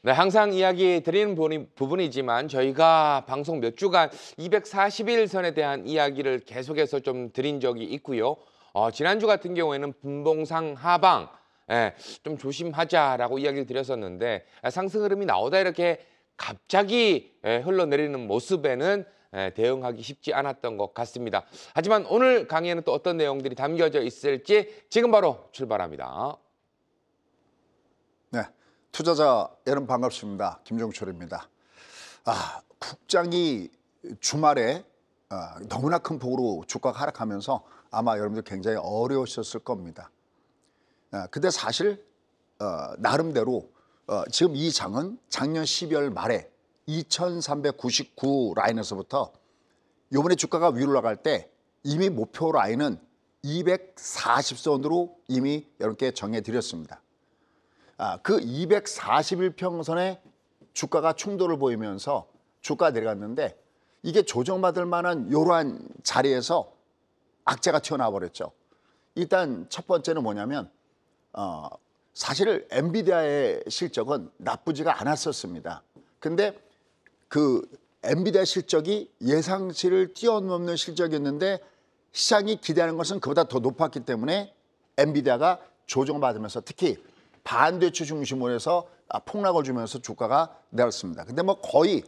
네, 항상 이야기 드리는 부분이지만 저희가 방송 몇 주간 241선에 대한 이야기를 계속해서 좀 드린 적이 있고요. 지난주 같은 경우에는 분봉상 하방, 좀 조심하자라고 이야기를 드렸었는데 상승 흐름이 나오다 이렇게 갑자기 흘러내리는 모습에는 대응하기 쉽지 않았던 것 같습니다. 하지만 오늘 강의에는 또 어떤 내용들이 담겨져 있을지 지금 바로 출발합니다. 네, 투자자 여러분 반갑습니다. 김종철입니다. 국장이 주말에 너무나 큰 폭으로 주가가 하락하면서 아마 여러분들 굉장히 어려우셨을 겁니다. 근데 사실 나름대로 지금 이 장은 작년 12월 말에 2399 라인에서부터 이번에 주가가 위로 나갈 때 이미 목표 라인은 240선으로 이미 여러분께 정해드렸습니다. 그 241평선에 주가가 충돌을 보이면서 주가가 내려갔는데 이게 조정받을 만한 이러한 자리에서 악재가 튀어나와 버렸죠. 일단 첫 번째는 뭐냐면 사실 엔비디아의 실적은 나쁘지가 않았었습니다. 근데 그 엔비디아 실적이 예상치를 뛰어넘는 실적이었는데 시장이 기대하는 것은 그보다 더 높았기 때문에 엔비디아가 조정받으면서 특히 반도체 중심으로 해서 폭락을 주면서 주가가 내렸습니다. 근데 뭐 거의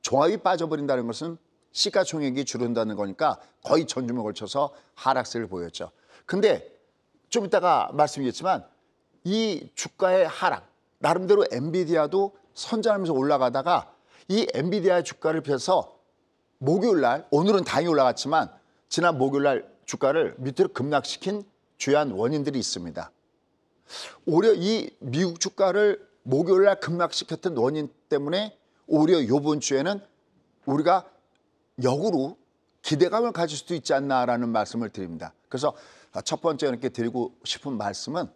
종합이 빠져버린다는 것은 시가총액이 줄어든다는 거니까 거의 전주에 걸쳐서 하락세를 보였죠. 근데 좀 이따가 말씀드리겠지만 이 주가의 하락, 나름대로 엔비디아도 선전하면서 올라가다가 이 엔비디아의 주가를 펴서 목요일 날, 오늘은 다행히 올라갔지만 지난 목요일 날 주가를 밑으로 급락시킨 주요한 원인들이 있습니다. 오히려 이 미국 주가를 목요일 날 급락시켰던 원인 때문에 오히려 이번 주에는 우리가 역으로 기대감을 가질 수도 있지 않나라는 말씀을 드립니다. 그래서 첫 번째 이렇게 드리고 싶은 말씀은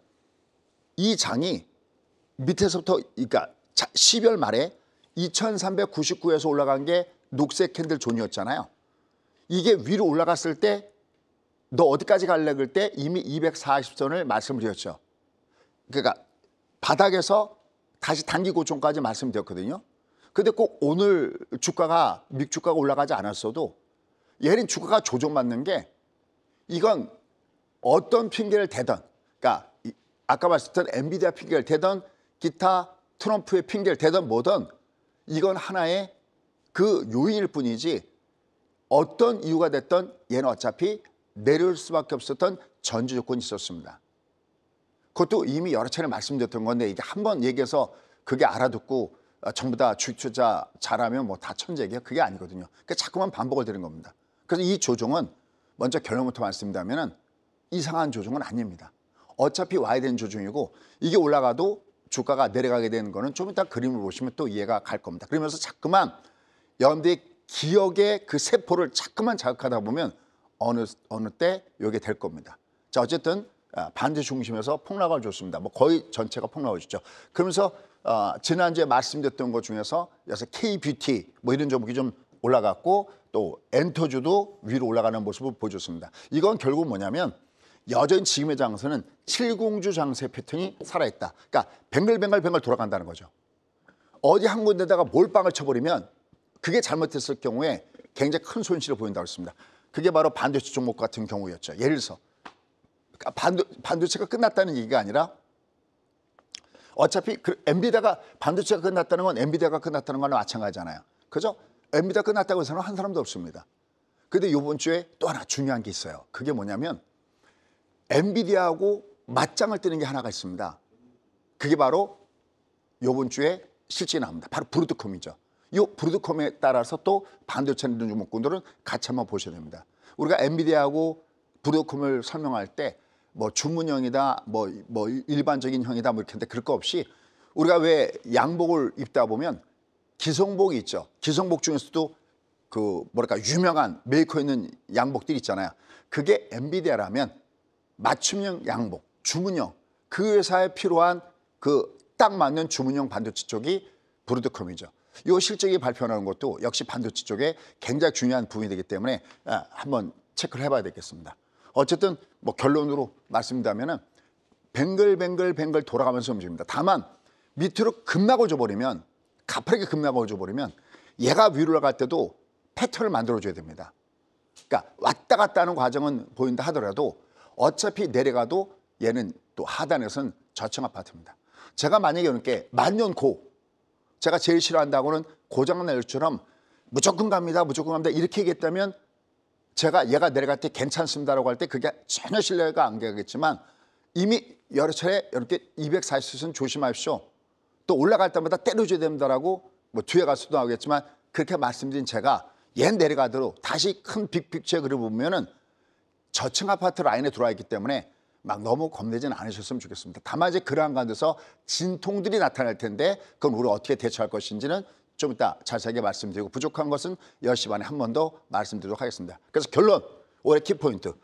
이 장이 밑에서부터 그러니까 12월 말에 2399에서 올라간 게 녹색 캔들 존이었잖아요. 이게 위로 올라갔을 때 너 어디까지 갈래 그럴 때 이미 240선을 말씀드렸죠. 그러니까 바닥에서 다시 단기 고점까지 말씀드렸거든요. 근데 꼭 오늘 주가가 미국 주가가 올라가지 않았어도 얘는 주가가 조정받는 게 이건 어떤 핑계를 대든 그러니까 아까 말씀드렸던 엔비디아 핑계를 대든 기타 트럼프의 핑계를 대든 뭐든 이건 하나의 그 요인일 뿐이지 어떤 이유가 됐든 얘는 어차피 내려올 수밖에 없었던 전제 조건이 있었습니다. 그것도 이미 여러 차례 말씀드렸던 건데 이게 한 번 얘기해서 그게 알아듣고 전부 다 주식 투자 잘하면 뭐 다 천재예요. 그게 아니거든요. 그러니까 자꾸만 반복을 드리는 겁니다. 그래서 이 조정은 먼저 결론부터 말씀드리면 이상한 조정은 아닙니다. 어차피 와야 되는 조정이고 이게 올라가도 주가가 내려가게 되는 거는 좀 이따 그림을 보시면 또 이해가 갈 겁니다. 그러면서 자꾸만 여러분들이 기억의 그 세포를 자꾸만 자극하다 보면 어느 때 이게 될 겁니다. 자, 어쨌든 반도체 중심에서 폭락을 줬습니다. 뭐 거의 전체가 폭락을 줬죠. 그러면서 지난주에 말씀드렸던 것 중에서 그래서 K-뷰티 뭐 이런 종목이 좀 올라갔고 또 엔터주도 위로 올라가는 모습을 보여줬습니다. 이건 결국 뭐냐면 여전히 지금의 장세는 칠공주 장세 패턴이 살아있다. 그러니까 뱅글뱅글 돌아간다는 거죠. 어디 한 군데다가 몰빵을 쳐버리면 그게 잘못됐을 경우에 굉장히 큰 손실을 보인다고 했습니다. 그게 바로 반도체 종목 같은 경우였죠. 예를 들어서 반도체가 끝났다는 얘기가 아니라 어차피 엔비디아가 반도체가 끝났다는 건 엔비디아가 끝났다는 거나 마찬가지잖아요. 그죠? 엔비디아 끝났다고 해서는 한 사람도 없습니다. 근데 이번 주에 또 하나 중요한 게 있어요. 그게 뭐냐면 엔비디아하고 맞짱을 뜨는 게 하나가 있습니다. 그게 바로 이번 주에 실제 나옵니다. 바로 브로드컴이죠. 이 브로드컴에 따라서 또 반도체 종목군들은 같이 한번 보셔야 됩니다. 우리가 엔비디아하고 브로드컴을 설명할 때 뭐 주문형이다, 뭐 일반적인 형이다, 뭐 이렇게 하는데 그럴 거 없이 우리가 왜 양복을 입다 보면 기성복이 있죠. 기성복 중에서도 그 뭐랄까 유명한 메이커 있는 양복들이 있잖아요. 그게 엔비디아라면 맞춤형 양복, 주문형 그 회사에 필요한 그 딱 맞는 주문형 반도체 쪽이 브로드컴이죠. 이 실적이 발표하는 것도 역시 반도체 쪽에 굉장히 중요한 부분이 되기 때문에 한번 체크를 해봐야 되겠습니다. 어쨌든 뭐 결론으로 말씀드리면은 뱅글뱅글 돌아가면서 움직입니다. 다만 밑으로 급락을 줘버리면, 가파르게 급락을 줘버리면 얘가 위로 올라갈 때도 패턴을 만들어줘야 됩니다. 그러니까 왔다 갔다 하는 과정은 보인다 하더라도 어차피 내려가도 얘는 또 하단에서는 저층 아파트입니다. 제가 만약에 이렇게 만년고, 제가 제일 싫어한다고는 고장난 일처럼 무조건 갑니다, 무조건 갑니다 이렇게 얘기했다면 제가 얘가 내려갈 때 괜찮습니다라고 할 때 그게 전혀 신뢰가 안 가겠지만, 이미 여러 차례 이렇게 240선 조심하십시오, 또 올라갈 때마다 때려줘야 됩니다라고 뭐 뒤에 가서도 나오겠지만 그렇게 말씀드린 제가 얘 내려가도록 다시 큰 빅픽처에 그려 보면은 저층 아파트 라인에 들어와 있기 때문에 막 너무 겁내지는 않으셨으면 좋겠습니다. 다만 이제 그러한 가운데서 진통들이 나타날 텐데 그건 우리가 어떻게 대처할 것인지는 좀 이따 자세하게 말씀드리고, 부족한 것은 10시 반에 한 번 더 말씀드리도록 하겠습니다. 그래서 결론, 올해 키포인트.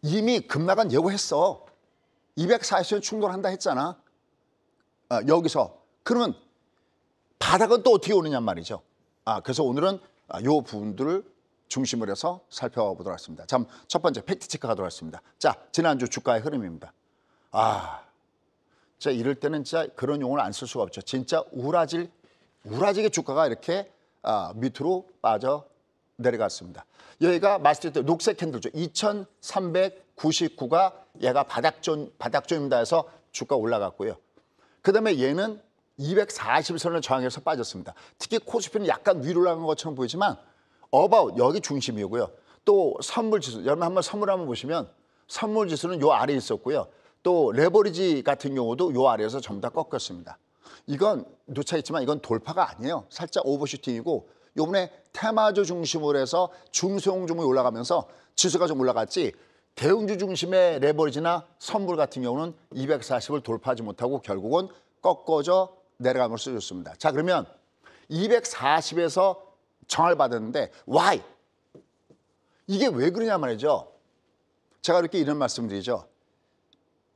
이미 급락은 예고했어. 240원 충돌한다 했잖아. 여기서. 그러면 바닥은 또 어떻게 오느냐 말이죠. 그래서 오늘은 요 부분들을 중심으로 해서 살펴보도록 하겠습니다. 자, 첫 번째 팩트체크 가도록 하겠습니다. 자, 지난주 주가의 흐름입니다. 진짜 이럴 때는 진짜 그런 용어를 안 쓸 수가 없죠. 진짜 우라지게 주가가 이렇게 밑으로 빠져 내려갔습니다. 여기가 말씀드렸던 녹색 캔들죠. 2399가 얘가 바닥존입니다 해서 주가 올라갔고요. 그다음에 얘는 240선을 저항해서 빠졌습니다. 특히 코스피는 약간 위로 올라간 것처럼 보이지만 어바웃 여기 중심이고요. 또 선물지수, 여러분 한번 선물 한번 보시면 선물지수는 요 아래에 있었고요. 또 레버리지 같은 경우도 요 아래에서 전부 다 꺾였습니다. 이건 놓쳐있지만 이건 돌파가 아니에요. 살짝 오버슈팅이고, 요번에 테마주 중심으로 해서 중소형 종목이 올라가면서 지수가 좀 올라갔지, 대형주 중심의 레버리지나 선물 같은 경우는 240을 돌파하지 못하고 결국은 꺾어져 내려가면서 좋습니다. 자, 그러면 240에서 정을 받았는데 why? 이게 왜 그러냐 말이죠. 제가 이렇게 이런 말씀드리죠.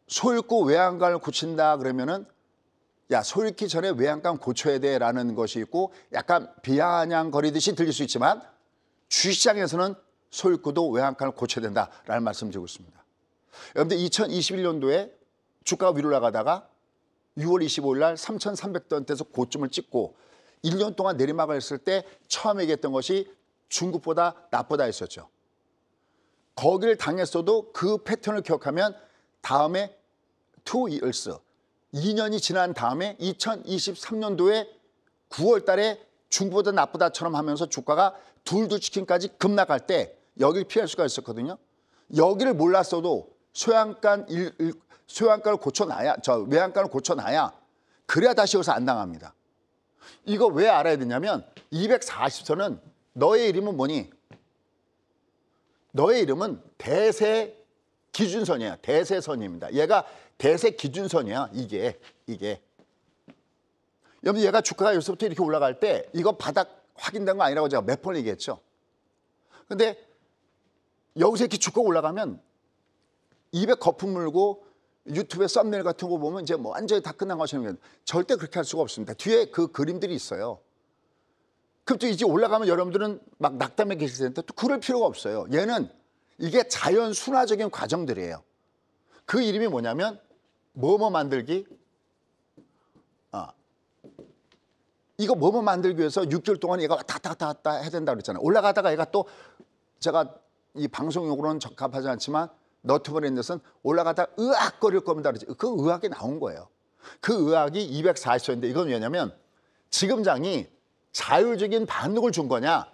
소 잃고 외양간을 고친다 그러면은 야, 소 잃기 전에 외양간 고쳐야 돼라는 것이 있고, 약간 비아냥거리듯이 들릴 수 있지만 주시장에서는 소 잃고도 외양간을 고쳐야 된다라는 말씀을 드리고 있습니다. 여러분들 2021년도에 주가가 위로 올라가다가 6월 25일 날 3,300원대에서 고점을 찍고 1년 동안 내리막을 했을 때 처음 얘기했던 것이 중국보다 나쁘다 했었죠. 거기를 당했어도 그 패턴을 기억하면 다음에 2 years, 2년이 지난 다음에 2023년도에 9월 달에 중국보다 나쁘다처럼 하면서 주가가 둘둘치킨까지 급락할 때 여기를 피할 수가 있었거든요. 여기를 몰랐어도 소양가를 고쳐놔야, 외양가를 고쳐놔야 그래야 다시 여기서 안 당합니다. 이거 왜 알아야 되냐면 240선은 너의 이름은 뭐니? 너의 이름은 대세 기준선이야. 대세선입니다. 얘가 대세 기준선이야. 이게. 여러분, 얘가 주가가 여기서부터 이렇게 올라갈 때 이거 바닥 확인된 거 아니라고 제가 몇 번 얘기했죠. 근데 여기서 이렇게 주가가 올라가면 200 거품 물고 유튜브에 썸네일 같은 거 보면 이제 뭐 완전히 다 끝난 것처럼, 절대 그렇게 할 수가 없습니다. 뒤에 그 그림들이 있어요. 그럼 또 이제 올라가면 여러분들은 막 낙담해 계실 텐데 또 그럴 필요가 없어요. 얘는 이게 자연 순화적인 과정들이에요. 그 이름이 뭐냐면 뭐뭐 만들기. 이거 뭐뭐 만들기 위해서 6개월 동안 얘가 왔다 갔다 해야 된다고 그랬잖아요. 올라가다가 얘가 또, 제가 이 방송용으로는 적합하지 않지만 너튜브에 것은 올라가다 의학거릴 겁니다. 그 의학이 나온 거예요. 그 의학이 240원인데 이건 왜냐면 지금 장이 자율적인 반등을 준 거냐,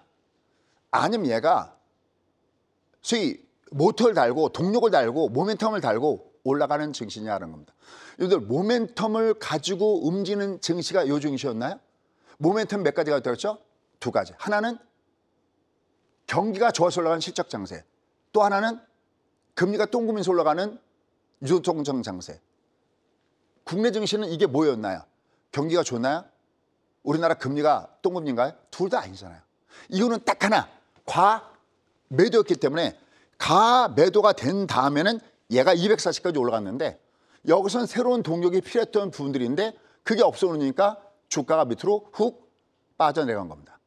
아니면 얘가 소위 모터를 달고 동력을 달고 모멘텀을 달고 올라가는 증시냐라는 겁니다. 여러분들 모멘텀을 가지고 움직이는 증시가 요 증시였나요? 모멘텀 몇 가지가 들었죠? 2가지. 하나는 경기가 좋아서 올라가는 실적 장세, 또 하나는 금리가 똥구면서 올라가는 유동성 장세. 국내 증시는 이게 뭐였나요? 경기가 좋나요? 우리나라 금리가 똥금리인가요? 둘 다 아니잖아요. 이거는 딱 하나, 과매도였기 때문에 가매도가 된 다음에는 얘가 240까지 올라갔는데 여기서는 새로운 동력이 필요했던 부분들인데 그게 없어오니까 주가가 밑으로 훅 빠져내려간 겁니다.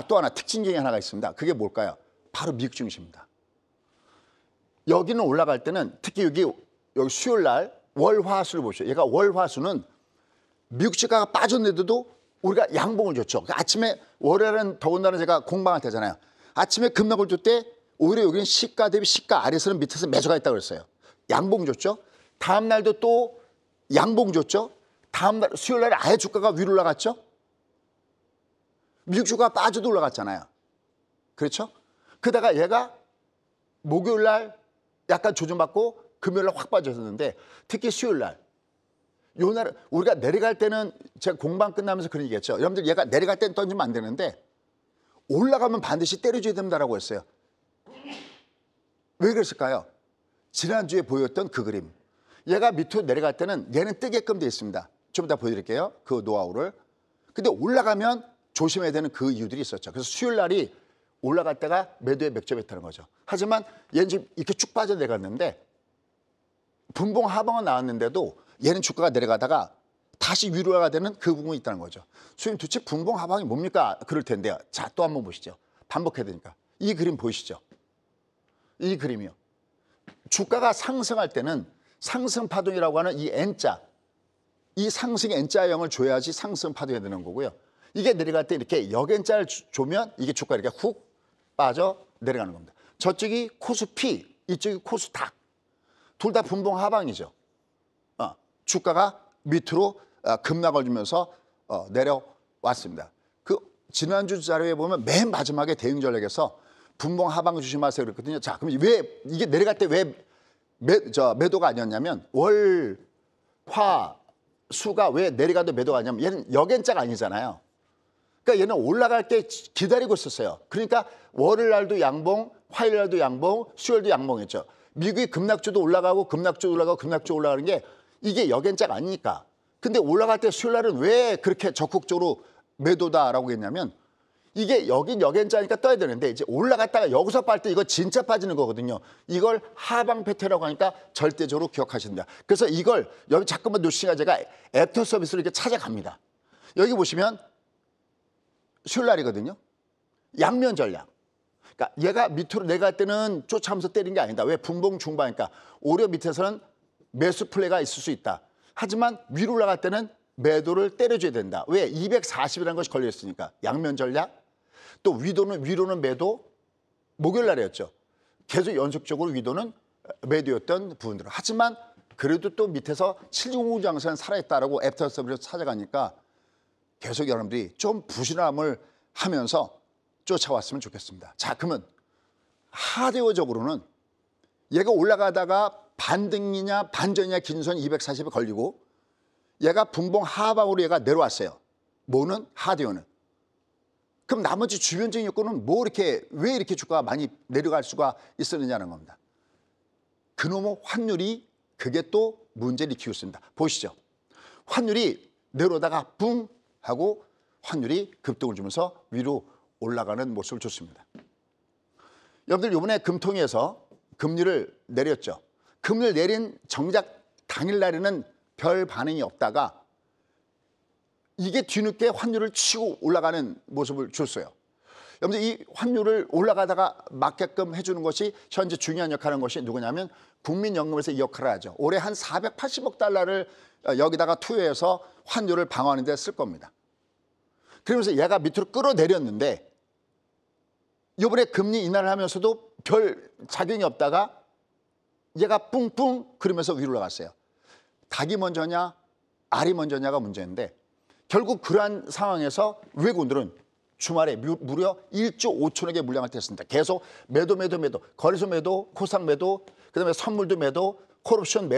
또 하나 특징적인 하나가 있습니다. 그게 뭘까요? 바로 미국 증시입니다. 여기는 올라갈 때는 특히 여기 수요일 날 월화수를 보시죠. 얘가 월화수는 미국 주가가 빠졌는데도 우리가 양봉을 줬죠. 그러니까 아침에 월요일은 더군다나 제가 공방할 때잖아요. 아침에 급락을 줄 때 오히려 여기는 시가 대비 시가 아래서는 밑에서 매수가 있다고 그랬어요. 양봉 줬죠. 다음 날도 또 양봉 줬죠. 다음 날 수요일 날에 아예 주가가 위로 올라갔죠. 미국 주가가 빠져도 올라갔잖아요. 그렇죠? 그러다가 얘가 목요일 날 약간 조정받고 금요일 날 확 빠졌는데 특히 수요일 날 요 날 우리가 내려갈 때는 제가 공방 끝나면서 그런 얘기했죠. 여러분들 얘가 내려갈 때는 던지면 안 되는데 올라가면 반드시 때려줘야 된다라고 했어요. 왜 그랬을까요? 지난주에 보였던 그 그림. 얘가 밑으로 내려갈 때는 얘는 뜨게끔 되어 있습니다. 좀 이따 보여드릴게요. 그 노하우를. 근데 올라가면 조심해야 되는 그 이유들이 있었죠. 그래서 수요일 날이 올라갈 때가 매도에 맥점했다는 거죠. 하지만 얘는 지금 이렇게 쭉 빠져 내려갔는데 분봉 하방은 나왔는데도 얘는 주가가 내려가다가 다시 위로 올라가야 되는 그 부분이 있다는 거죠. 선생님 도대체 분봉 하방이 뭡니까? 그럴 텐데요. 자, 또 한번 보시죠. 반복해야 되니까. 이 그림 보이시죠? 이 그림이요. 주가가 상승할 때는 상승 파동이라고 하는 이 N자, 이 상승의 N자형을 줘야지 상승 파동이 되는 거고요. 이게 내려갈 때 이렇게 역N자를 조면 이게 주가가 이렇게 훅 빠져 내려가는 겁니다. 저쪽이 코스 P, 이쪽이 코스 닥. 둘 다 분봉 하방이죠. 주가가 밑으로 급락을 주면서 내려왔습니다. 그 지난주 자료에 보면 맨 마지막에 대응 전략에서 분봉 하방 조심하세요 그랬거든요. 자, 그럼 왜 이게 내려갈 때 왜 매도가 아니었냐면 월, 화, 수가 왜 내려가도 매도가 아니냐면 얘는 역N자가 아니잖아요. 그러니까 얘는 올라갈 때 기다리고 있었어요. 그러니까 월요일 날도 양봉, 화요일 날도 양봉, 수요일도 양봉했죠. 미국이 급락주도 올라가고 급락주 올라가고 급락주 올라가는 게 이게 역N자가 아니니까. 근데 올라갈 때 수요일 날은 왜 그렇게 적극적으로 매도다라고 했냐면 이게 여긴 역N자니까 떠야 되는데 이제 올라갔다가 여기서 빠질 때 이거 진짜 빠지는 거거든요. 이걸 하방 패턴이라고 하니까 절대적으로 기억하신다. 그래서 이걸 여기 잠깐만 놓으시니까 제가 애프터 서비스로 이렇게 찾아갑니다. 여기 보시면 수요일 날이거든요. 양면 전략. 그러니까 얘가 밑으로 내려갈 때는 쫓아가면서 때린 게 아니다. 왜? 분봉 중반이니까 오히려 밑에서는 매수 플레이가 있을 수 있다. 하지만 위로 올라갈 때는 매도를 때려줘야 된다. 왜? 240이라는 것이 걸려있으니까. 양면 전략. 또 위로는 매도. 목요일 날이었죠. 계속 연속적으로 위도는 매도였던 부분들. 하지만 그래도 또 밑에서 705 장세는 살아있다라고 애프터 서비스 찾아가니까 계속 여러분들이 좀 부실함을 하면서 쫓아왔으면 좋겠습니다. 자, 그러면 하드웨어적으로는 얘가 올라가다가 반등이냐 반전이냐 긴선 240에 걸리고 얘가 분봉 하방으로 얘가 내려왔어요. 뭐는? 하드웨어는. 그럼 나머지 주변적인 요건은 왜 이렇게 주가가 많이 내려갈 수가 있었느냐는 겁니다. 그놈의 환율이 그게 또 문제를 일으키고 있습니다. 보시죠. 환율이 내려오다가 붕 하고 환율이 급등을 주면서 위로 올라가는 모습을 줬습니다. 여러분들 이번에 금통위에서 금리를 내렸죠. 금리를 내린 정작 당일날에는 별 반응이 없다가 이게 뒤늦게 환율을 치고 올라가는 모습을 줬어요. 여러분들 이 환율을 올라가다가 맞게끔 해주는 것이 현재 중요한 역할을 하는 것이 누구냐면 국민연금에서 이 역할을 하죠. 올해 한 480억 달러를 여기다가 투여해서 환율을 방어하는 데 쓸 겁니다. 그러면서 얘가 밑으로 끌어내렸는데 이번에 금리 인하를 하면서도 별 작용이 없다가 얘가 뿡뿡 그러면서 위로 올라갔어요. 닭이 먼저냐 알이 먼저냐가 문제인데 결국 그러한 상황에서 외국인들은 주말에 무려 1조 5천억의 물량을 뗐습니다. 계속 매도, 거래소 매도, 코상 매도, 그다음에 선물도 매도, 콜옵션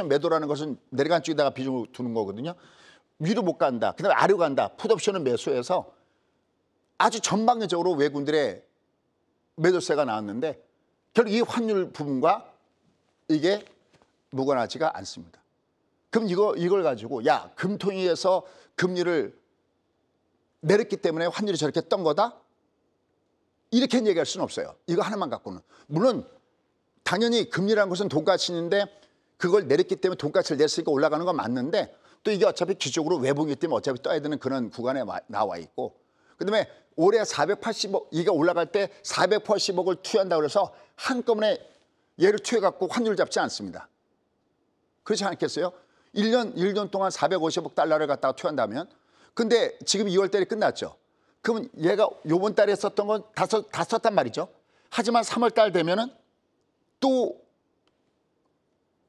매도라는 것은 내려간 쪽에다가 비중을 두는 거거든요. 위로 못 간다. 그다음에 아래로 간다. 풋옵션은 매수해서 아주 전방위적으로 외국인들의 매도세가 나왔는데 결국 이 환율 부분과 이게 무관하지가 않습니다. 그럼 이걸 가지고 야 금통위에서 금리를 내렸기 때문에 환율이 저렇게 떤 거다? 이렇게 얘기할 수는 없어요. 이거 하나만 갖고는. 물론 당연히 금리라는 것은 돈가치인데 그걸 내렸기 때문에 돈가치를 냈으니까 올라가는 건 맞는데 또 이게 어차피 기적으로 외봉이기 때문에 어차피 떠야 되는 그런 구간에 나와 있고 그다음에 올해 480억 이게 올라갈 때 480억을 투여한다고 그래서 한꺼번에 얘를 투여해갖고 환율을 잡지 않습니다. 그렇지 않겠어요? 1년 동안 450억 달러를 갖다가 투여한다면, 근데 지금 2월 달에 끝났죠. 그러면 얘가 요번 달에 썼던 건 다 썼단 말이죠. 하지만 3월 달 되면은 또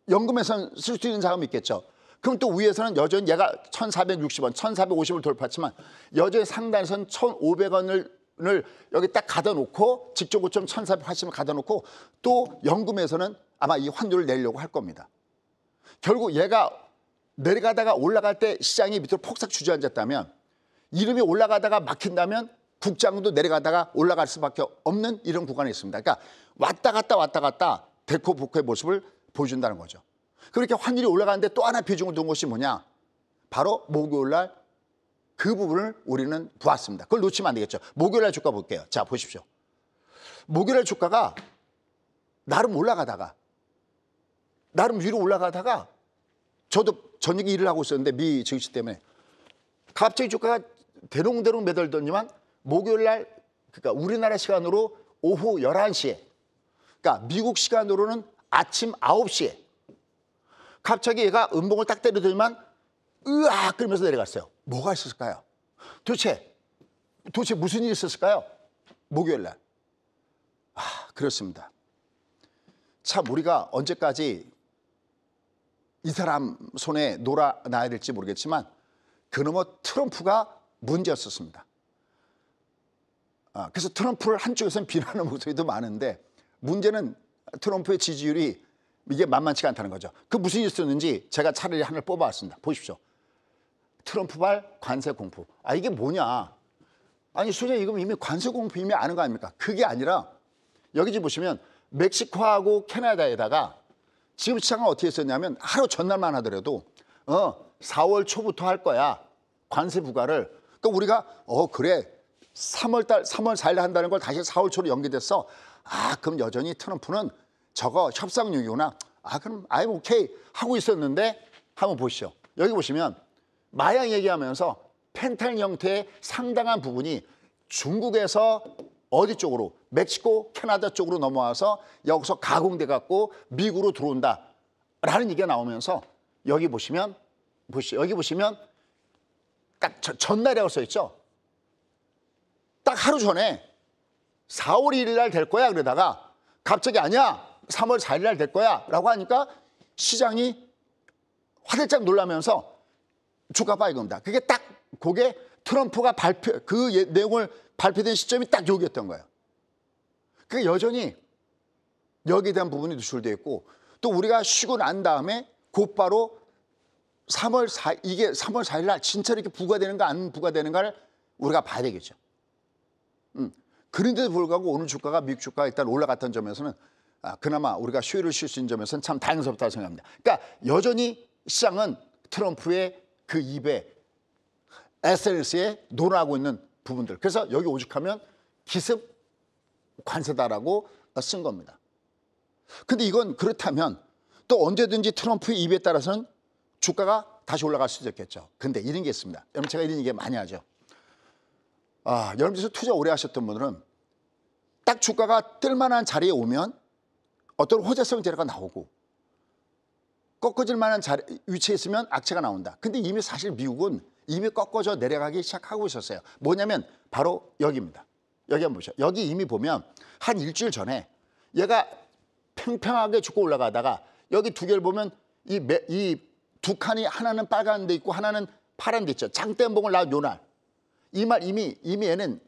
연금에서 쓸 수 있는 자금이 있겠죠. 그럼 또 위에서는 여전히 얘가 1,460원, 1,450을 돌파했지만 여전히 상단에서는 1,500원을 여기 딱 가다 놓고 직전 고점 1,480을 가다 놓고 또 연금에서는 아마 이 환율을 내려고 할 겁니다. 결국 얘가 내려가다가 올라갈 때 시장이 밑으로 폭삭 주저앉았다면, 이름이 올라가다가 막힌다면 국장도 내려가다가 올라갈 수밖에 없는 이런 구간이 있습니다. 그러니까 왔다 갔다 데코복코의 모습을 보여준다는 거죠. 그렇게 환율이 올라가는데 또 하나 비중을 둔 것이 뭐냐? 바로 목요일 날 그 부분을 우리는 보았습니다. 그걸 놓치면 안 되겠죠. 목요일 날 주가 볼게요. 자, 보십시오. 목요일 날 주가가 나름 올라가다가, 나름 위로 올라가다가, 저도 저녁에 일을 하고 있었는데 미 증시 때문에 갑자기 주가가 대롱대롱 매달더니만 목요일 날, 그러니까 우리나라 시간으로 오후 11시에, 그러니까 미국 시간으로는 아침 9시에 갑자기 얘가 음봉을 딱 때리더니만 으악 그러면서 내려갔어요. 뭐가 있었을까요? 도대체 무슨 일이 있었을까요? 목요일 날. 그렇습니다. 참 우리가 언제까지 이 사람 손에 놀아놔야 될지 모르겠지만 그놈의 트럼프가 문제였었습니다. 그래서 트럼프를 한쪽에서는 비난하는 목소리도 많은데, 문제는 트럼프의 지지율이 이게 만만치가 않다는 거죠. 그 무슨 일이 있었는지 제가 차라리 하나를 뽑아왔습니다. 보십시오. 트럼프발 관세 공포. 이게 뭐냐? 아니 소장님, 이거 이미 관세 공포 이미 아는 거 아닙니까? 그게 아니라 여기 지금 보시면 멕시코하고 캐나다에다가 지금 시장은 어떻게 했었냐면 하루 전날만 하더라도 4월 초부터 할 거야, 관세 부과를. 그러니까 우리가 그래 3월 4일에 한다는 걸 다시 4월 초로 연기됐어. 그럼 여전히 트럼프는 저거 협상용이구나. 그럼 I'm okay 하고 있었는데, 한번 보시죠. 여기 보시면 마약 얘기하면서 펜탈 형태의 상당한 부분이 중국에서 어디 쪽으로, 멕시코, 캐나다 쪽으로 넘어와서 여기서 가공돼 갖고 미국으로 들어온다라는 얘기가 나오면서 여기 보시면 여기 보시면 딱 전날이라고 써 있죠. 딱 하루 전에 4월 1일 날 될 거야 그러다가 갑자기 아니야 3월 4일 날 될 거야 라고 하니까 시장이 화들짝 놀라면서 주가 빠진 겁니다. 그게 트럼프가 그 내용을 발표된 시점이 딱 여기였던 거예요. 그게 여전히 여기에 대한 부분이 노출되어 있고, 또 우리가 쉬고 난 다음에 곧바로 3월 4일 날 진짜 이렇게 부과되는가 안 부과되는가를 우리가 봐야 되겠죠. 그런데도 불구하고 오늘 주가가 미국 주가가 일단 올라갔던 점에서는 그나마 우리가 휴일을 쉴 수 있는 점에서는 참 다행스럽다고 생각합니다. 그러니까 여전히 시장은 트럼프의 그 입에 SNS에 논하고 있는 부분들. 그래서 여기 오죽하면 기습 관세다라고 쓴 겁니다. 근데 이건 그렇다면 또 언제든지 트럼프의 입에 따라서는 주가가 다시 올라갈 수도 있겠죠. 근데 이런 게 있습니다. 여러분, 제가 이런 얘기 많이 하죠. 여러분께서 투자 오래 하셨던 분들은 딱 주가가 뜰만한 자리에 오면 어떤 호재성 재료가 나오고, 꺾어질 만한 위치에 있으면 악재가 나온다. 근데 이미 사실 미국은 이미 꺾어져 내려가기 시작하고 있었어요. 뭐냐면 바로 여기입니다. 여기 한번 보시죠. 여기 이미 보면 한 일주일 전에 얘가 팽팽하게 죽고 올라가다가 여기 두 개를 보면 이 두 칸이 하나는 빨간 데 있고 하나는 파란 데 있죠. 장대음봉을 낳은 요날. 이미 얘는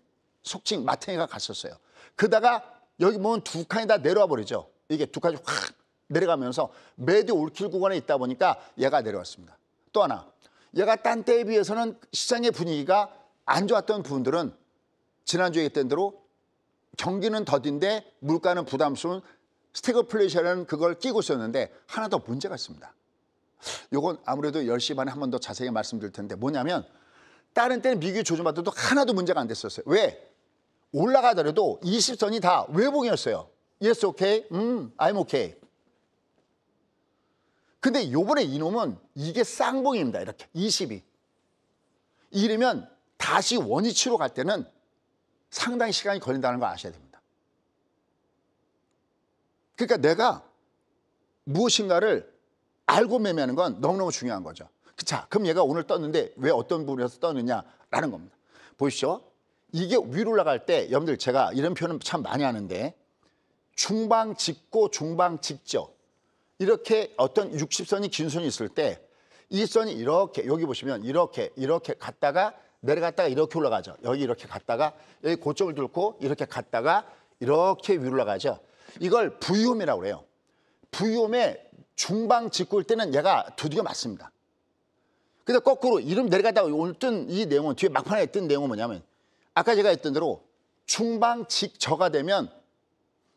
속칭 마탱이가 갔었어요. 그러다가 여기 보면 두 칸이 다 내려와 버리죠. 이게 두 칸이 확 내려가면서 매도 올킬 구간에 있다 보니까 얘가 내려왔습니다. 또 하나, 얘가 딴 때에 비해서는 시장의 분위기가 안 좋았던 부분들은 지난주에 얘기했던 대로 경기는 더딘데 물가는 부담스러운 스태그플레이션이라는 그걸 끼고 있었는데 하나 더 문제가 있습니다. 이건 아무래도 10시 반에 한 번 더 자세히 말씀드릴 텐데, 뭐냐면 다른 때는 미국이 조정받아도 하나도 문제가 안 됐었어요. 왜? 올라가더라도 20선이 다 외봉이었어요. Yes, okay. I'm okay. 근데 요번에 이놈은 이게 쌍봉입니다. 이렇게 20이. 이러면 다시 원위치로 갈 때는 상당히 시간이 걸린다는 걸 아셔야 됩니다. 그러니까 내가 무엇인가를 알고 매매하는 건 너무너무 중요한 거죠. 자, 그럼 얘가 오늘 떴는데 왜 어떤 부분에서 떴느냐라는 겁니다. 보시죠. 이게 위로 올라갈 때 여러분들 제가 이런 표현은 참 많이 하는데 중방 짚고 중방 직죠. 이렇게 어떤 60선이 긴 선이 있을 때 이 선이 이렇게 여기 보시면 이렇게 갔다가 내려갔다가 이렇게 올라가죠. 여기 이렇게 갔다가 여기 고점을 뚫고 이렇게 갔다가 이렇게 위로 올라가죠. 이걸 V홈이라고 그래요. V홈의 중방 짚고 올 때는 얘가 두들겨 맞습니다. 근데 거꾸로 이름 내려가다가 오늘 뜬 이 내용은 뒤에 막판에 뜬 내용은 뭐냐면 아까 제가 했던 대로 중방 직저가 되면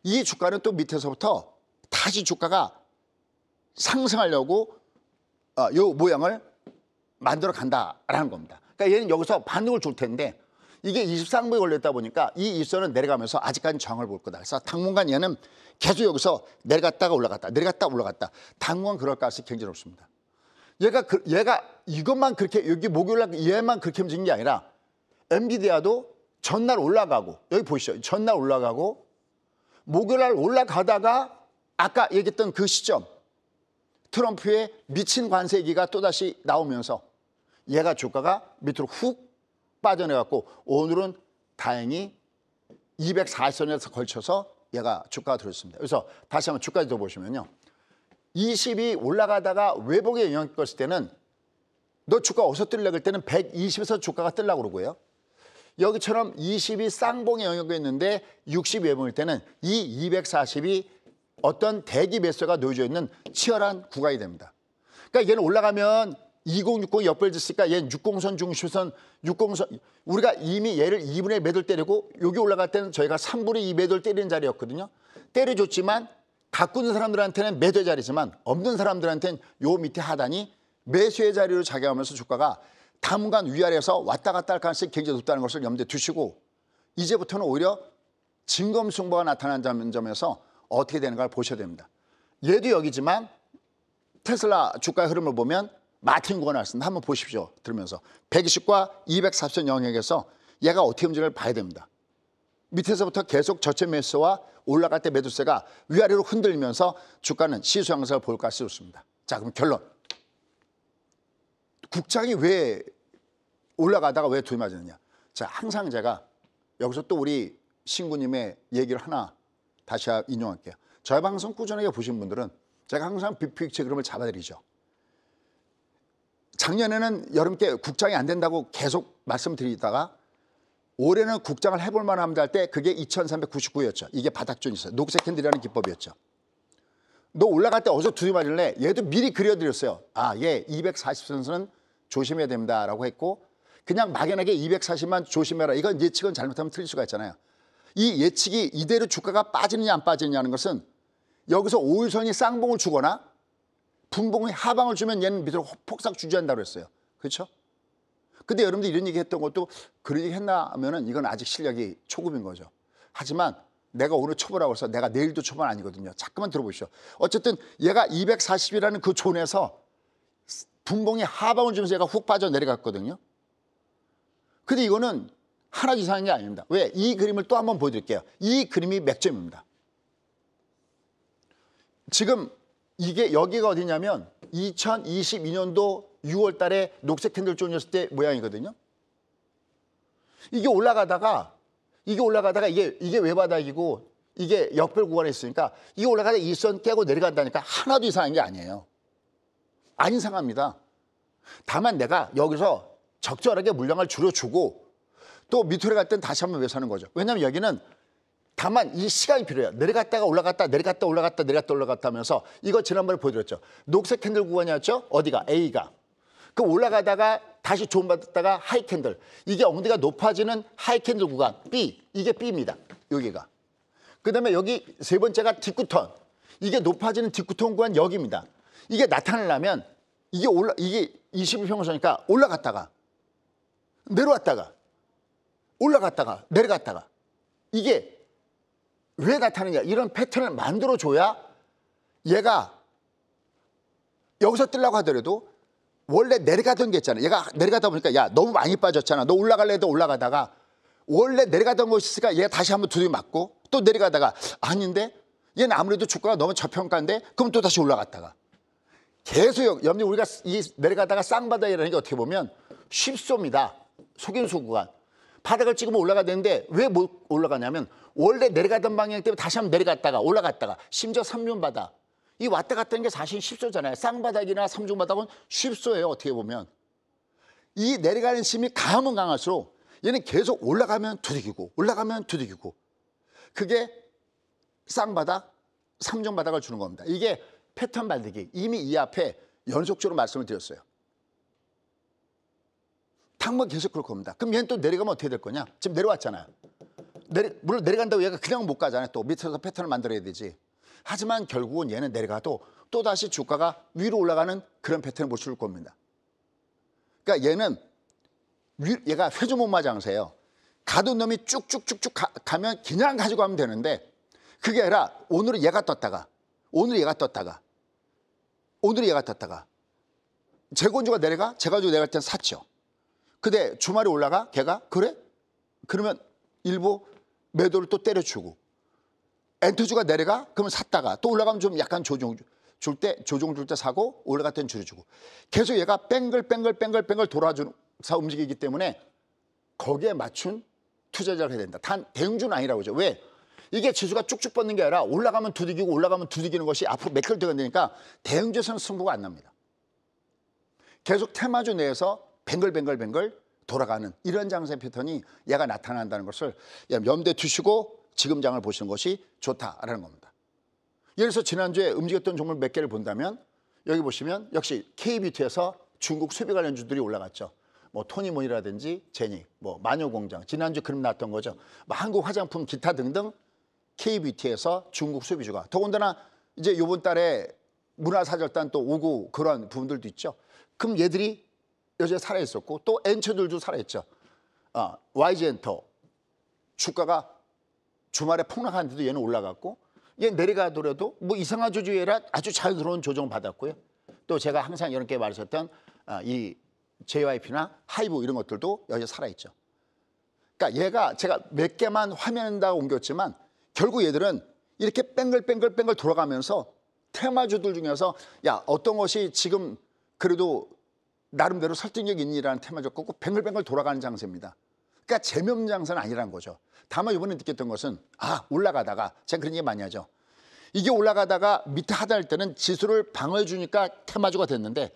이 주가는 또 밑에서부터 다시 주가가 상승하려고 요 모양을 만들어 간다라는 겁니다. 그러니까 얘는 여기서 반등을 줄 텐데 이게 23분에 걸렸다 보니까 이 일선은 내려가면서 아직까지 저항을 볼 거다. 그래서 당분간 얘는 계속 여기서 내려갔다가 올라갔다, 내려갔다 올라갔다. 당분간 그럴 가능성이 굉장히 높습니다. 얘가 이것만 그렇게 여기 목요일 날 얘만 그렇게 움직인 게 아니라 엔비디아도 전날 올라가고 여기 보시죠. 전날 올라가고 목요일 날 올라가다가 아까 얘기했던 그 시점 트럼프의 미친 관세 얘기가 또다시 나오면서 얘가 주가가 밑으로 훅 빠져내갖고 오늘은 다행히 240선에서 걸쳐서 얘가 주가가 들어있습니다. 그래서 다시 한번 주가도 보시면요. 20이 올라가다가 외복에 영향을 줬을 때는 너 주가 어디서 뜰려고 할 때는 120에서 주가가 뜰려고 그러고요. 여기처럼 20이 쌍봉에 영향을 했는데 60 외봉일 때는 이 240이 어떤 대기 매수가 놓여져 있는 치열한 구간이 됩니다. 그러니까 얘는 올라가면 2060 옆을 짓으니까 얘는 60선 중심선 60선 우리가 이미 얘를 2분의 1 매도를 때리고 여기 올라갈 때는 저희가 3분의 2 매도를 때리는 자리였거든요. 때려줬지만 갖고 있는 사람들한테는 매도의 자리지만 없는 사람들한테는 요 밑에 하단이 매수의 자리로 작용하면서 주가가 당분간 위아래에서 왔다 갔다 할 가능성이 굉장히 높다는 것을 염두에 두시고 이제부터는 오히려 진검승부가 나타나는 점에서 어떻게 되는가를 보셔야 됩니다. 얘도 여기지만 테슬라 주가의 흐름을 보면 마틴구가 나왔습니다. 한번 보십시오. 들으면서 120과 240선 영역에서 얘가 어떻게 움직이는지를 봐야 됩니다. 밑에서부터 계속 저체 매수와 올라갈 때 매도세가 위아래로 흔들리면서 주가는 시수 양상을 볼 가능성이 높습니다. 자, 그럼 결론. 국장이 왜 올라가다가 왜 두이 맞았느냐. 자, 항상 제가 여기서 또 우리 신구님의 얘기를 하나 다시 인용할게요. 저희 방송 꾸준하게 보신 분들은 제가 항상 빅픽처 그림을 잡아드리죠. 작년에는 여름께 국장이 안 된다고 계속 말씀드리다가 올해는 국장을 해볼 만합니다 할 때 그게 2399였죠. 이게 바닥존이었어요. 녹색 캔들이라는 기법이었죠. 너 올라갈 때 어디서 두이 맞을래? 얘도 미리 그려드렸어요. 아, 얘 240선수는 조심해야 됩니다라고 했고 그냥 막연하게 240만 조심해라. 이건 예측은 잘못하면 틀릴 수가 있잖아요. 이 예측이 이대로 주가가 빠지느냐 안 빠지느냐는 것은 여기서 5일선이 쌍봉을 주거나 분봉이 하방을 주면 얘는 밑으로 폭삭 주저한다고 그랬어요. 그렇죠? 근데 여러분들 이런 얘기 했던 것도 그런 얘기 했나 하면은 이건 아직 실력이 초급인 거죠. 하지만 내가 오늘 초보라고 해서 내가 내일도 초보는 아니거든요. 잠깐만 들어보시죠. 어쨌든 얘가 240이라는 그 존에서 분봉이 하방을 주면서 얘가 훅 빠져 내려갔거든요. 근데 이거는 하나 이상한 게 아닙니다. 왜? 이 그림을 또 한번 보여드릴게요. 이 그림이 맥점입니다. 지금 이게 여기가 어디냐면 2022년도 6월 달에 녹색 캔들 존이었을 때 모양이거든요. 이게 올라가다가 이게 외바닥이고 이게 역별 구간에 있으니까 이게 올라가다 이 선 깨고 내려간다니까 하나도 이상한 게 아니에요. 안 이상합니다. 다만 내가 여기서 적절하게 물량을 줄여주고 또 밑으로 갈 땐 다시 한번 매수하는 거죠. 왜냐하면 여기는 다만 이 시간이 필요해요. 내려갔다가 올라갔다 내려갔다 올라갔다 내려갔다 올라갔다 하면서 이거 지난번에 보여드렸죠. 녹색 캔들 구간이었죠. 어디가? A가. 그 올라가다가 다시 존받았다가 하이 캔들. 이게 엉덩이가 높아지는 하이 캔들 구간 B. 이게 B입니다. 여기가. 그다음에 여기 세 번째가 뒷구턴. 이게 높아지는 뒷구턴 구간 여기입니다. 이게 나타나려면 이게 21평선이니까 올라갔다가 내려왔다가 올라갔다가 내려갔다가 이게 왜 나타나느냐 이런 패턴을 만들어줘야 얘가 여기서 뜨려고 하더라도 원래 내려가던 게 있잖아. 얘가 내려가다 보니까 야 너무 많이 빠졌잖아. 너 올라갈래 해도 올라가다가 원래 내려가던 것이 있으니까 얘가 다시 한번 두드려 맞고 또 내려가다가 아닌데 얘는 아무래도 주가가 너무 저평가인데 그럼 또 다시 올라갔다가 계속 여러분들 우리가 이 내려가다가 쌍바닥이라는 게 어떻게 보면 쉽소입니다. 속임수 구간. 바닥을 찍으면 올라가야 되는데 왜 못 올라가냐면 원래 내려가던 방향 때문에 다시 한번 내려갔다가 올라갔다가 심지어 삼중바닥. 이 왔다 갔다 하는 게 사실 쉽소잖아요. 쌍바닥이나 삼중바닥은 쉽소예요. 어떻게 보면. 이 내려가는 힘이 강하면 강할수록 얘는 계속 올라가면 두들기고 올라가면 두들기고 그게 쌍바닥, 삼중바닥을 주는 겁니다. 이게 패턴 만들기. 이미 이 앞에 연속적으로 말씀을 드렸어요. 당분 계속 그럴 겁니다. 그럼 얘는 또 내려가면 어떻게 될 거냐? 지금 내려왔잖아요. 물론 내려간다고 얘가 그냥 못 가잖아요. 또 밑에서 패턴을 만들어야 되지. 하지만 결국은 얘는 내려가도 또다시 주가가 위로 올라가는 그런 패턴을 못 줄 겁니다. 그러니까 얘는 얘가 회전목마 장세예요. 가던 놈이 쭉쭉쭉쭉 가면 그냥 가지고 가면 되는데 그게 아니라 오늘은 얘가 떴다가 오늘 얘가 떴다가 오늘 얘가 떴다가 재건주가 내려가 재건주가 내려갈 땐 샀죠. 근데 주말에 올라가 걔가 그래? 그러면 일부 매도를 또 때려주고 엔터주가 내려가 그러면 샀다가 또 올라가면 좀 약간 조정 줄 때 사고 올라갈 땐 줄여주고 계속 얘가 뱅글 돌아주면서 움직이기 때문에 거기에 맞춘 투자자를 해야 된다. 단 대형주는 아니라고 하죠. 왜? 이게 지수가 쭉쭉 뻗는 게 아니라 올라가면 두들기고 올라가면 두들기는 것이 앞으로 매끌되게 되니까 대형주에서는 승부가 안 납니다. 계속 테마주 내에서 뱅글 돌아가는 이런 장세 패턴이 얘가 나타난다는 것을 염두에 두시고 지금 장을 보시는 것이 좋다라는 겁니다. 예를 들어서 지난주에 움직였던 종목 몇 개를 본다면 여기 보시면 역시 K뷰티에서 중국 수비 관련주들이 올라갔죠. 뭐 토니몬이라든지 제니, 뭐 마녀공장, 지난주 그림 났던 거죠. 뭐 한국 화장품 기타 등등 K뷰티에서 중국 수비주가 더군다나 이제 이번 달에 문화사절단 또 오고 그런 부분들도 있죠. 그럼 얘들이 여전히 살아있었고 또 엔처들도 살아있죠. YG엔터 주가가 주말에 폭락하는데도 얘는 올라갔고 얘 내려가더라도 뭐 이상한 조주에라 아주 잘 들어온 조정 받았고요. 또 제가 항상 이렇게 말했었던 이 JYP나 하이브 이런 것들도 여전히 살아있죠. 그러니까 얘가 제가 몇 개만 화면에다 옮겼지만 결국 얘들은 이렇게 뱅글 돌아가면서 테마주들 중에서 야 어떤 것이 지금 그래도 나름대로 설득력 있니라는 테마적 거고 뱅글뱅글 돌아가는 장세입니다. 그러니까 재미없는 장세는 아니라는 거죠. 다만 이번에 느꼈던 것은 올라가다가 제가 그런 얘기 많이 하죠. 이게 올라가다가 밑에 하다 할 때는 지수를 방어해 주니까 테마주가 됐는데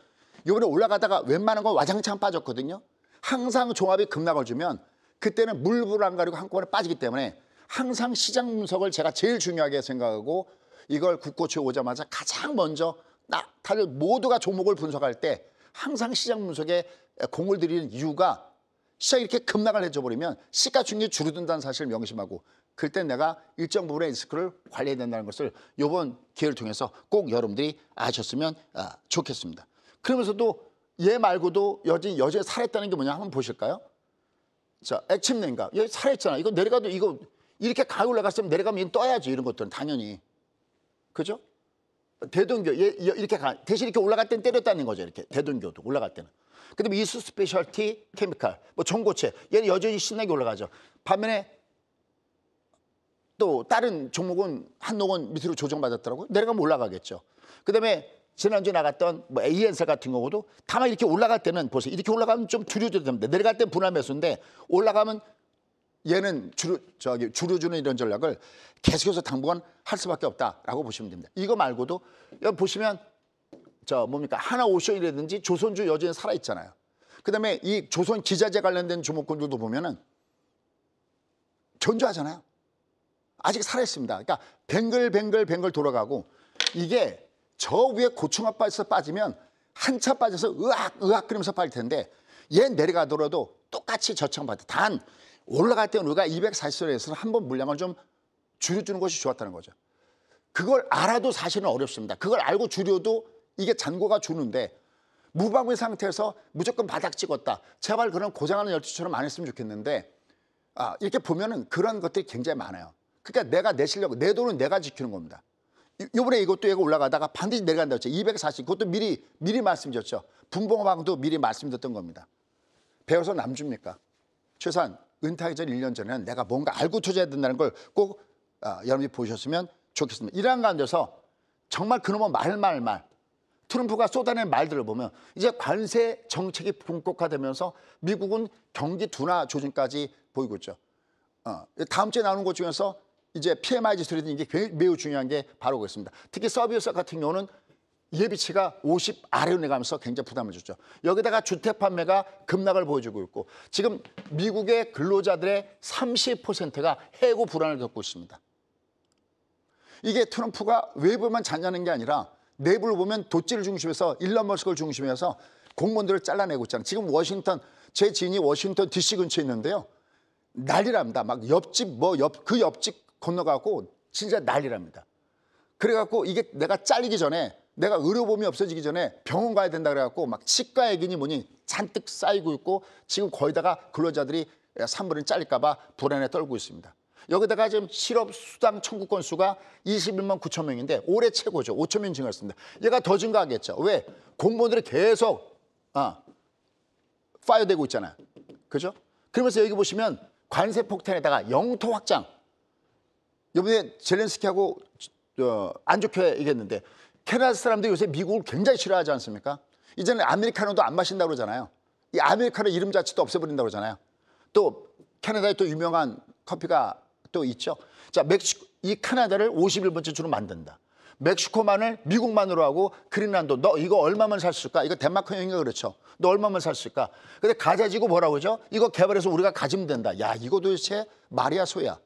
이번에 올라가다가 웬만한 건 와장창 빠졌거든요. 항상 종합이 급락을 주면 그때는 물불 안 가리고 한꺼번에 빠지기 때문에 항상 시장 분석을 제가 제일 중요하게 생각하고 이걸 국고초에 오자마자 가장 먼저 다들 모두가 종목을 분석할 때 항상 시장 분석에 공을 들이는 이유가 시장이 이렇게 급락을 해줘버리면 시가총액이 줄어든다는 사실을 명심하고 그때 내가 일정 부분의 리스크를 관리해야 된다는 것을 이번 기회를 통해서 꼭 여러분들이 아셨으면 좋겠습니다. 그러면서도 얘 말고도 여전히 살아있다는 게 뭐냐 한번 보실까요? 자, 액침냉각 여기 살아있잖아. 이거 내려가도 이거 이렇게 가고 올라갔으면 내려가면 얘는 떠야지 이런 것들은 당연히. 그죠? 대동교 이렇게 대신 이렇게 올라갈 때는 때렸다는 거죠. 이렇게 대동교도 올라갈 때는. 그다음에 이수 스페셜티 케미칼, 뭐 전고체 얘는 여전히 신나게 올라가죠. 반면에 또 다른 종목은 한농은 밑으로 조정받았더라고요. 내려가면 올라가겠죠. 그다음에 지난주에 나갔던 뭐 AN셀 같은 경우도 다만 이렇게 올라갈 때는 보세요. 이렇게 올라가면 좀 줄여줘야 됩니다. 내려갈 땐 분할 매수인데 올라가면 얘는 줄여주는 이런 전략을 계속해서 당분간 할 수밖에 없다라고 보시면 됩니다. 이거 말고도 여기 보시면 하나오션이라든지 조선주 여전히 살아있잖아요. 그다음에 이 조선 기자재 관련된 주목권들도 보면은 견조하잖아요. 아직 살아있습니다. 그러니까 뱅글 돌아가고 이게 저 위에 고층압에서 빠지면 한차 빠져서 으악 그러면서 빠질 텐데 얘 내려가더라도 똑같이 저청받아. 단 올라갈 때는 우리가 240선에서는 한번 물량을 좀 줄여주는 것이 좋았다는 거죠. 그걸 알아도 사실은 어렵습니다. 그걸 알고 줄여도 이게 잔고가 주는데 무방비 상태에서 무조건 바닥 찍었다. 제발 그런 고장하는 열두처럼 안 했으면 좋겠는데 이렇게 보면은 그런 것들이 굉장히 많아요. 그러니까 내가 내 실력, 내 돈은 내가 지키는 겁니다. 이번에 이것도 얘가 올라가다가 반드시 내려간다고 했죠. 240 그것도 미리 말씀드렸죠. 분봉방도 미리 말씀드렸던 겁니다. 배워서 남 줍니까? 최소한 은퇴하기 전 1년 전에는 내가 뭔가 알고 투자해야 된다는 걸 꼭 여러분이 보셨으면 좋겠습니다. 이러한 가운데서 정말 그놈의 말 트럼프가 쏟아낸 말들을 보면 이제 관세 정책이 본격화되면서 미국은 경기 둔화 조짐까지 보이고 있죠. 다음 주에 나오는 것 중에서 이제 PMI 지수라든지 이게 매우 중요한 게 바로 그렇습니다. 특히 서비스 같은 경우는 예비치가 50 아래로 내가면서 굉장히 부담을 줬죠. 여기다가 주택 판매가 급락을 보여주고 있고 지금 미국의 근로자들의 30%가 해고 불안을 겪고 있습니다. 이게 트럼프가 외부만 잔냐는 게 아니라 내부를 보면 도찌를 중심해서 일론 머스크를 중심해서 공무원들을 잘라내고 있잖아요. 지금 워싱턴, 제 지인이 워싱턴 DC 근처에 있는데요. 난리랍니다. 막 옆집 그 옆집 건너가고 진짜 난리랍니다. 그래갖고 이게 내가 잘리기 전에 내가 의료보험이 없어지기 전에 병원 가야 된다 그래갖고 막 치과 얘기니 뭐니 잔뜩 쌓이고 있고 지금 거의다가 근로자들이 3분의 1 잘릴까 봐 불안에 떨고 있습니다. 여기다가 지금 실업 수당 청구 건수가 21만 9천 명인데 올해 최고죠. 5천 명 증가했습니다. 얘가 더 증가하겠죠. 왜? 공무원들이 계속 파이어되고 있잖아요. 그죠? 그러면서 여기 보시면 관세 폭탄에다가 영토 확장. 이번에 젤렌스키하고 안 좋게 얘기했는데 캐나다 사람들이 요새 미국을 굉장히 싫어하지 않습니까? 이제는 아메리카노도 안 마신다고 그러잖아요. 이 아메리카노 이름 자체도 없애버린다고 그러잖아요. 또 캐나다에 또 유명한 커피가 또 있죠. 자, 이 캐나다를 51번째 주로 만든다. 멕시코만을 미국만으로 하고 그린란드 너 이거 얼마만 살 수 있을까? 이거 덴마크 형인가 그렇죠. 너 얼마만 살 수 있을까? 근데 가자지고 뭐라고 그러죠? 이거 개발해서 우리가 가지면 된다. 야, 이거 도대체 말이야 소야.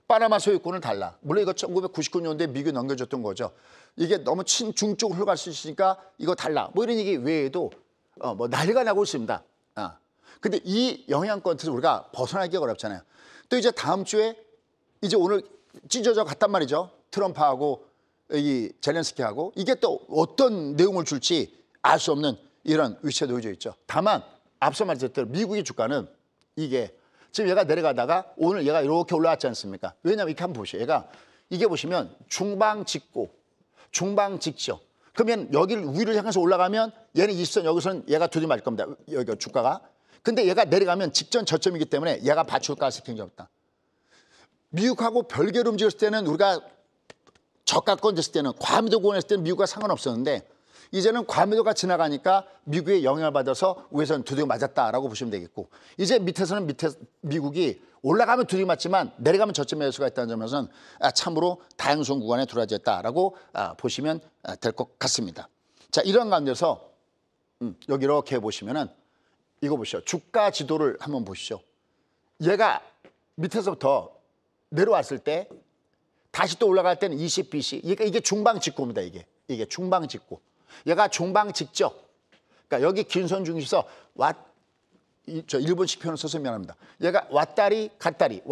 파나마 소유권은 달라. 물론 이거 1999년도에 미국에 넘겨줬던 거죠. 이게 너무 친중 쪽으로 흘러갈 수 있으니까 이거 달라. 뭐 이런 얘기 외에도 뭐 난리가 나고 있습니다. 근데 이 영향권에서 우리가 벗어나기가 어렵잖아요. 또 이제 다음 주에 이제 오늘 찢어져 갔단 말이죠. 트럼프하고 이 젤렌스키하고 이게 또 어떤 내용을 줄지 알 수 없는 이런 위치에 놓여져 있죠. 다만 앞서 말씀드렸던 미국의 주가는 이게 지금 얘가 내려가다가 오늘 얘가 이렇게 올라왔지 않습니까? 왜냐하면 이렇게 한번 보시죠. 얘가 이게 보시면 중방 직고 중방 직죠. 그러면 여기를 위를 향해서 올라가면 얘는 20선 여기서는 얘가 두드맞을 겁니다. 여기 주가가. 근데 얘가 내려가면 직전 저점이기 때문에 얘가 받칠 가능성이 굉장히 없다. 미국하고 별개로 움직였을 때는 우리가 저가권 됐을 때는 과미도 구원했을 때는 미국과 상관없었는데 이제는 과미도가 지나가니까 미국의 영향을 받아서 위에서는 두드려 맞았다라고 보시면 되겠고 이제 밑에서는 미국이 올라가면 두드려 맞지만 내려가면 저점에 갈 수가 있다는 점에서는 참으로 다양성 구간에 들어와졌다라고 보시면 될 것 같습니다. 자, 이런 가운데서 여기 이렇게 보시면은 이거 보시죠. 주가 지도를 한번 보시죠. 얘가 밑에서부터 내려왔을 때 다시 또 올라갈 때는 20BC. 이게 중방 직고입니다. 이게 중방 직고. 얘가 중방 직죠. 그러니까 여기 긴 선 중에서 저 일본식 표현을 써서 미안합니다. 얘가 왔다리 갔다리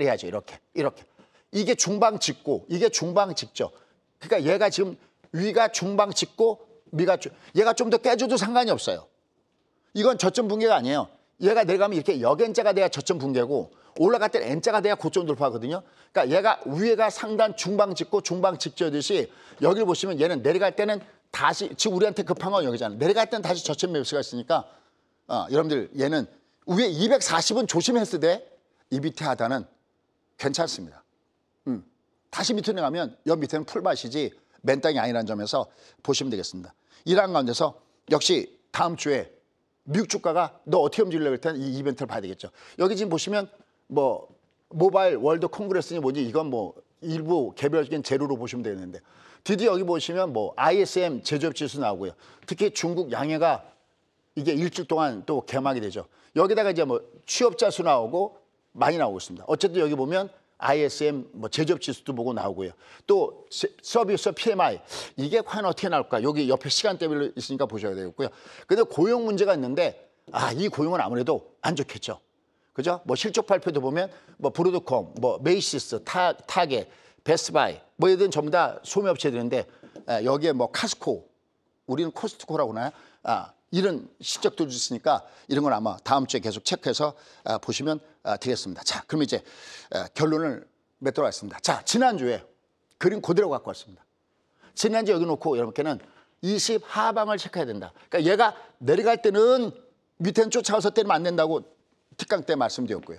해야죠. 이렇게. 이게 중방 직고, 이게 중방 직죠. 그러니까 얘가 지금 위가 중방 직고, 얘가 좀 더 깨져도 상관이 없어요. 이건 저점 붕괴가 아니에요. 얘가 내려가면 이렇게 역N자가 돼야 저점 붕괴고 올라갈 때는 N자가 돼야 고점 돌파하거든요. 그러니까 얘가 위에가 상단 중방 직고 중방 직저듯이 여기를 보시면 얘는 내려갈 때는 다시 지금 우리한테 급한 건 여기잖아요. 내려갈 때는 다시 저점 매수가 있으니까 여러분들 얘는 위에 240은 조심했을 때 이 밑에 하단은 괜찮습니다. 다시 밑으로 내려가면 옆 밑에는 풀밭이지 맨 땅이 아니라는 점에서 보시면 되겠습니다. 이러한 가운데서 역시 다음 주에 미국 주가가 너 어떻게 움직이려고 할 때는 이 이벤트를 봐야 되겠죠. 여기 지금 보시면 뭐 모바일 월드 콩그레스니 뭐지 이건 뭐 일부 개별적인 재료로 보시면 되는데 드디어 여기 보시면 뭐 ISM 제조업 지수 나오고요. 특히 중국 양해가 이게 일주일 동안 또 개막이 되죠. 여기다가 이제 뭐 취업자 수 나오고 많이 나오고 있습니다. 어쨌든 여기 보면 ISM 뭐 제조업 지수도 보고 나오고요. 또 서비스 PMI 이게 과연 어떻게 나올까? 여기 옆에 시간대별로 있으니까 보셔야 되겠고요. 근데 고용 문제가 있는데 이 고용은 아무래도 안 좋겠죠. 그죠? 뭐 실적 발표도 보면 뭐 브로드콤, 뭐 메이시스, 타겟, 베스트바이 뭐 얘들은 전부 다 소매업체들인데 여기에 뭐 카스코, 우리는 코스트코라고 하나요? 이런 실적도 있으니까 이런 건 아마 다음 주에 계속 체크해서 보시면 되겠습니다. 자, 그럼 이제 결론을 맺도록 하겠습니다. 자, 지난주에 그림 그대로 갖고 왔습니다. 지난주 여기 놓고 여러분께는 20 하방을 체크해야 된다. 그러니까 얘가 내려갈 때는 밑에는 쫓아와서 때리면 안 된다고 특강 때 말씀드렸고요.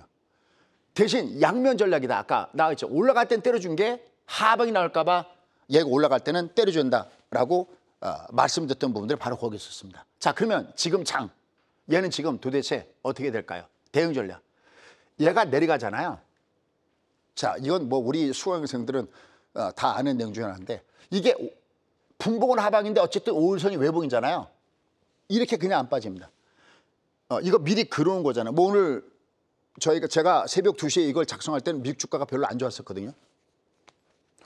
대신 양면 전략이다. 아까 나왔죠. 올라갈 땐 때려준 게 하방이 나올까 봐 얘가 올라갈 때는 때려준다라고 말씀드렸던 부분들이 바로 거기 있었습니다. 자, 그러면 지금 장 얘는 지금 도대체 어떻게 될까요? 대응 전략. 얘가 내려가잖아요. 자, 이건 뭐 우리 수강생들은 다 아는 내용 중에 하나인데 이게 분봉은 하방인데 어쨌든 5일선이 외봉이잖아요. 이렇게 그냥 안 빠집니다. 이거 미리 그려놓은 거잖아요. 뭐 오늘 제가 새벽 2시에 이걸 작성할 때는 미국 주가가 별로 안 좋았었거든요.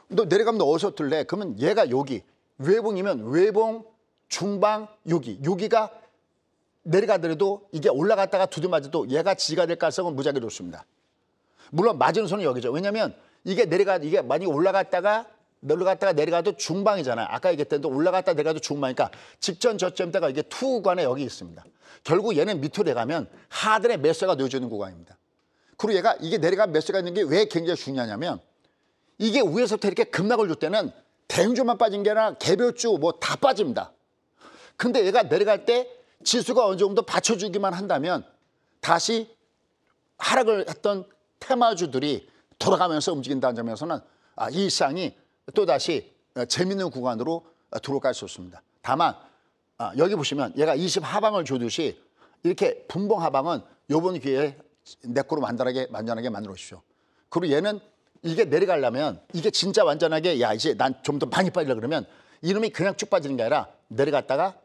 너 내려가면 어디서 뜰래? 그러면 얘가 여기 외봉이면 외봉, 중방, 여기가 내려가더라도 이게 올라갔다가 두드 맞아도 얘가 지가 될 가능성은 무지하게 높습니다. 물론 맞은 손은 여기죠. 왜냐하면 이게 만약에 올라갔다가 내려가도 중방이잖아요. 아까 얘기했던 대로 올라갔다 내려가도 중방이니까 직전 저점대가 이게 투구간에 여기 있습니다. 결국 얘는 밑으로 내려가면 하단에 매수가 넣어주는 구간입니다. 그리고 얘가 이게 내려가면 매수가 있는 게 왜 굉장히 중요하냐면 이게 위에서부터 이렇게 급락을 줄 때는 대형주만 빠진 게 아니라 개별주 뭐 다 빠집니다. 근데 얘가 내려갈 때 지수가 어느 정도 받쳐주기만 한다면 다시 하락을 했던 테마주들이 돌아가면서 움직인다는 점에서는 이 시장이 또다시 재밌는 구간으로 들어갈 수 있습니다. 다만 여기 보시면 얘가 20 하방을 주듯이 이렇게 분봉 하방은 이번 기회에 내 거로 완전하게 만들어 주십시오. 그리고 얘는 이게 내려가려면 이게 진짜 완전하게 야 이제 난 좀 더 많이 빠지려 그러면 이놈이 그냥 쭉 빠지는 게 아니라 내려갔다가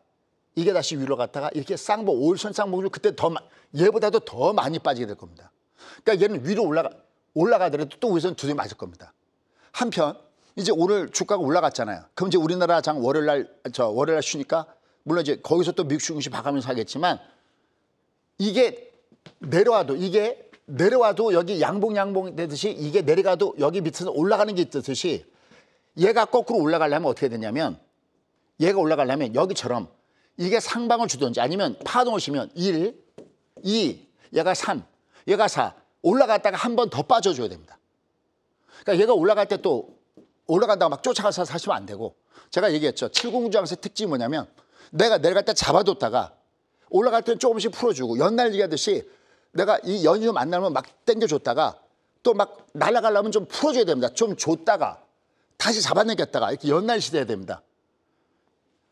이게 다시 위로 갔다가 이렇게 쌍봉 5일선 쌍봉을 그때 얘보다도 더 많이 빠지게 될 겁니다. 그러니까 얘는 위로 올라가더라도 또 위에서는 두드려 맞을 겁니다. 한편 이제 오늘 주가가 올라갔잖아요. 그럼 이제 우리나라 장 월요일날 쉬니까 물론 이제 거기서 또 미국 증시 봐가면서 하겠지만 이게 내려와도 여기 양봉 되듯이 이게 내려가도 여기 밑에서 올라가는 게 있듯이 얘가 거꾸로 올라가려면 어떻게 되냐면 얘가 올라가려면 여기처럼 이게 상방을 주든지 아니면 파동을 치면 1, 2, 얘가 3, 얘가 4 올라갔다가 한 번 더 빠져줘야 됩니다. 그러니까 얘가 올라갈 때 또 올라간다고 막 쫓아가서 사시면 안 되고 제가 얘기했죠. 70주항의 특징이 뭐냐면 내가 내려갈 때 잡아뒀다가 올라갈 때는 조금씩 풀어주고 연날리기 하듯이 내가 이 연유 만나면 막 당겨줬다가 또 막 날아가려면 좀 풀어줘야 됩니다. 좀 줬다가 다시 잡아당겼다가 이렇게 연날리셔야 됩니다.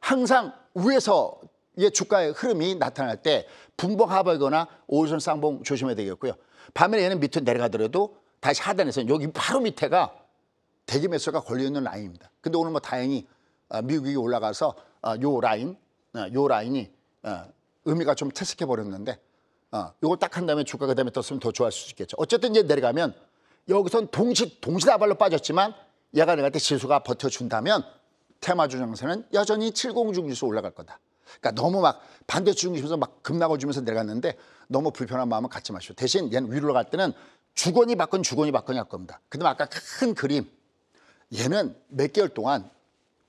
항상 위에서의 주가의 흐름이 나타날 때 분봉 하방이거나 5일선 쌍봉 조심해야 되겠고요. 반면에 얘는 밑으로 내려가더라도 다시 하단에서 여기 바로 밑에가 대기 매수가 걸려있는 라인입니다. 근데 오늘 뭐 다행히 미국이 올라가서 요 라인이 의미가 좀 퇴색해 버렸는데 요걸 딱 한 다음에 주가 그다음에 떴으면 더 좋아할 수 있겠죠. 어쨌든 이제 내려가면 여기선 동시다발로 빠졌지만 얘가 내려갈 때 지수가 버텨준다면 테마주 장세는 여전히 70중 지수 올라갈 거다. 그러니까 너무 막 반대주 중심에서 막 급락을 주면서 내려갔는데 너무 불편한 마음은 갖지 마시오. 대신 얘는 위로 갈 때는 주거니 받거니 할 겁니다. 그다음에 아까 큰 그림 얘는 몇 개월 동안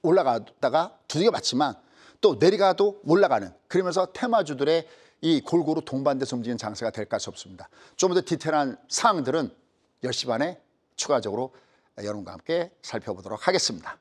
올라가다가 두들겨 맞지만 또 내려가도 올라가는 그러면서 테마주들의 이 골고루 동반돼서 움직이는 장세가 될까 싶습니다. 좀 더 디테일한 사항들은 10시 반에 추가적으로 여러분과 함께 살펴보도록 하겠습니다.